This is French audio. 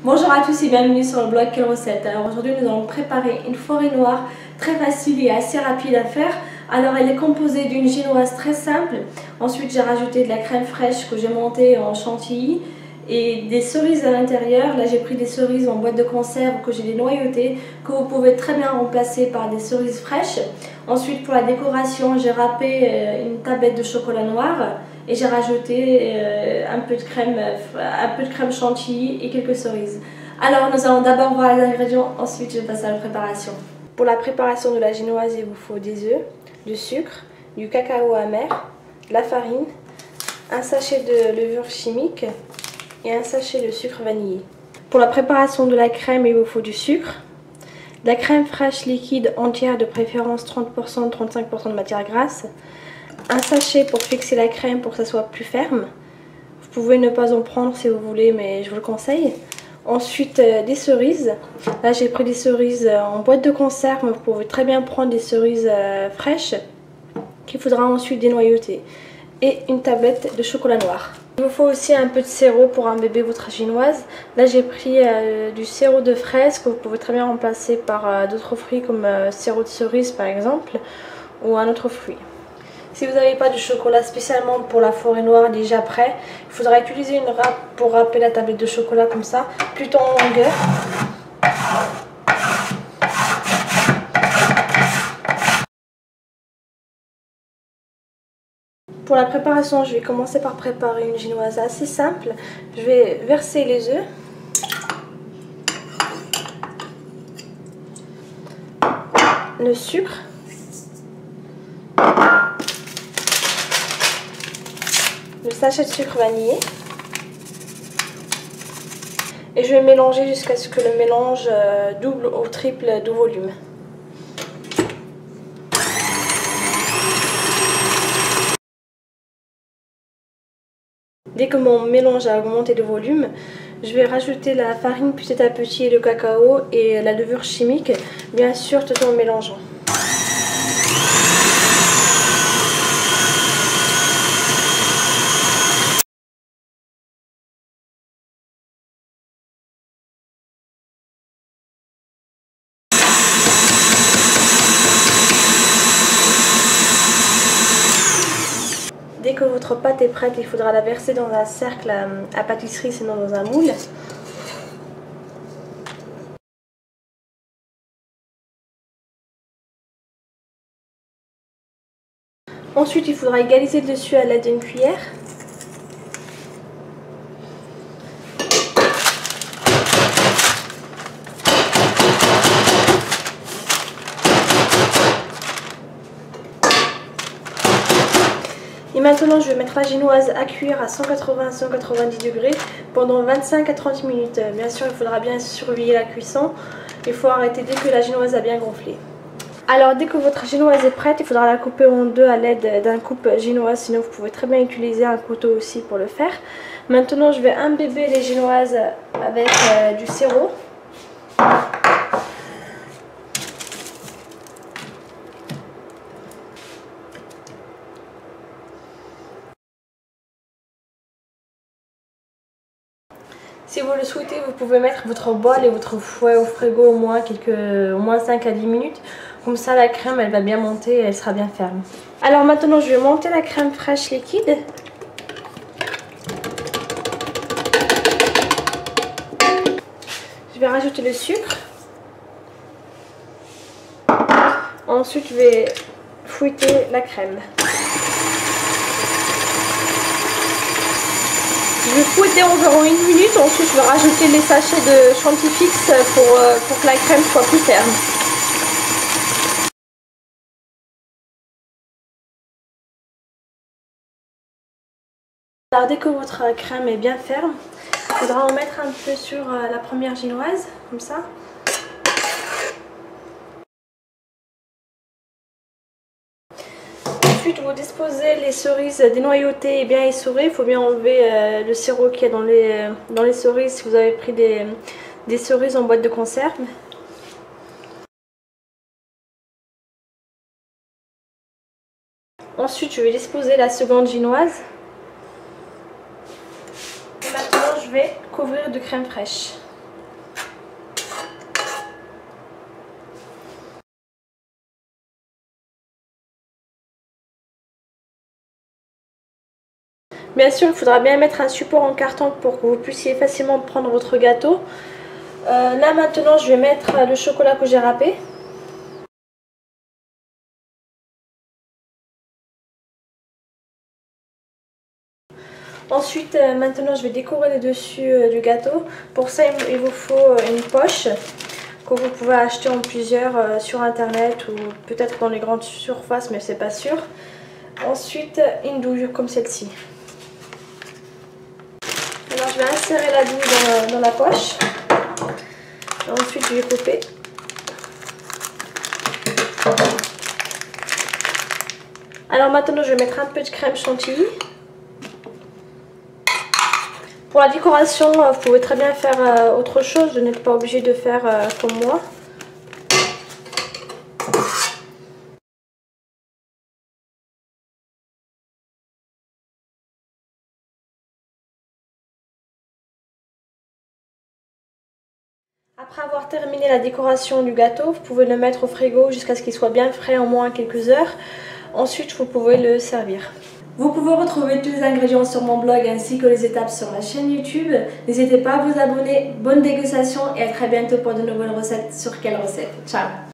Bonjour à tous et bienvenue sur le blog Quelle recette. Alors aujourd'hui nous allons préparer une forêt noire très facile et assez rapide à faire. Alors elle est composée d'une génoise très simple. Ensuite j'ai rajouté de la crème fraîche que j'ai montée en chantilly et des cerises à l'intérieur. Là j'ai pris des cerises en boîte de conserve que j'ai dénoyautées, que vous pouvez très bien remplacer par des cerises fraîches. Ensuite pour la décoration j'ai râpé une tablette de chocolat noir et j'ai rajouté un peu de crème chantilly et quelques cerises. Alors nous allons d'abord voir les ingrédients, ensuite je passe à la préparation. Pour la préparation de la génoise, il vous faut des œufs, du sucre, du cacao amer, de la farine, un sachet de levure chimique et un sachet de sucre vanillé. Pour la préparation de la crème, il vous faut du sucre, de la crème fraîche liquide entière de préférence 30%, 35% de matière grasse, un sachet pour fixer la crème pour que ça soit plus ferme. Vous pouvez ne pas en prendre si vous voulez, mais je vous le conseille. Ensuite des cerises. Là j'ai pris des cerises en boîte de conserve, mais vous pouvez très bien prendre des cerises fraîches qu'il faudra ensuite dénoyauter. Et une tablette de chocolat noir. Il vous faut aussi un peu de sirop pour imbiber votre génoise. Là j'ai pris du sirop de fraise que vous pouvez très bien remplacer par d'autres fruits comme sirop de cerise par exemple, ou un autre fruit. Si vous n'avez pas de chocolat spécialement pour la forêt noire déjà prêt, il faudra utiliser une râpe pour râper la tablette de chocolat comme ça, plutôt en longueur. Pour la préparation, je vais commencer par préparer une génoise assez simple. Je vais verser les œufs. Le sucre. Le sachet de sucre vanillé et je vais mélanger jusqu'à ce que le mélange double ou triple de volume. Dès que mon mélange a augmenté de volume, je vais rajouter la farine petit à petit et le cacao et la levure chimique, bien sûr tout en mélangeant. Dès que votre pâte est prête, il faudra la verser dans un cercle à pâtisserie, sinon dans un moule. Ensuite, il faudra égaliser le dessus à l'aide d'une cuillère. Et maintenant, je vais mettre la génoise à cuire à 180-190 degrés pendant 25 à 30 minutes. Bien sûr, il faudra bien surveiller la cuisson. Il faut arrêter dès que la génoise a bien gonflé. Alors, dès que votre génoise est prête, il faudra la couper en deux à l'aide d'un coupe génoise. Sinon, vous pouvez très bien utiliser un couteau aussi pour le faire. Maintenant, je vais imbiber les génoises avec du sirop. Si vous le souhaitez, vous pouvez mettre votre bol et votre fouet au frigo au moins 5 à 10 minutes. Comme ça, la crème, elle va bien monter et elle sera bien ferme. Alors maintenant, je vais monter la crème fraîche liquide. Je vais rajouter le sucre. Ensuite, je vais fouetter la crème. Je vais fouetter environ 1 minute, ensuite je vais rajouter les sachets de chantilly fixe pour que la crème soit plus ferme. Alors dès que votre crème est bien ferme, il faudra en mettre un peu sur la première génoise, comme ça. Ensuite, vous disposez les cerises dénoyautées et bien essorées. Il faut bien enlever le sirop qu'il y a dans les cerises si vous avez pris des cerises en boîte de conserve. Ensuite, je vais disposer la seconde génoise. Et maintenant, je vais couvrir de crème fraîche. Bien sûr, il faudra bien mettre un support en carton pour que vous puissiez facilement prendre votre gâteau. Là maintenant, je vais mettre le chocolat que j'ai râpé. Ensuite, maintenant, je vais décorer le dessus du gâteau. Pour ça, il vous faut une poche que vous pouvez acheter en plusieurs sur internet ou peut-être dans les grandes surfaces, mais c'est pas sûr. Ensuite, une douille comme celle-ci. Alors, je vais insérer la douille dans la poche. Ensuite, je vais couper. Alors maintenant, je vais mettre un peu de crème chantilly. Pour la décoration, vous pouvez très bien faire autre chose, vous n'êtes pas obligé de faire comme moi. Après avoir terminé la décoration du gâteau, vous pouvez le mettre au frigo jusqu'à ce qu'il soit bien frais, au moins quelques heures. Ensuite, vous pouvez le servir. Vous pouvez retrouver tous les ingrédients sur mon blog ainsi que les étapes sur ma chaîne YouTube. N'hésitez pas à vous abonner. Bonne dégustation et à très bientôt pour de nouvelles recettes sur Quelle Recette. Ciao!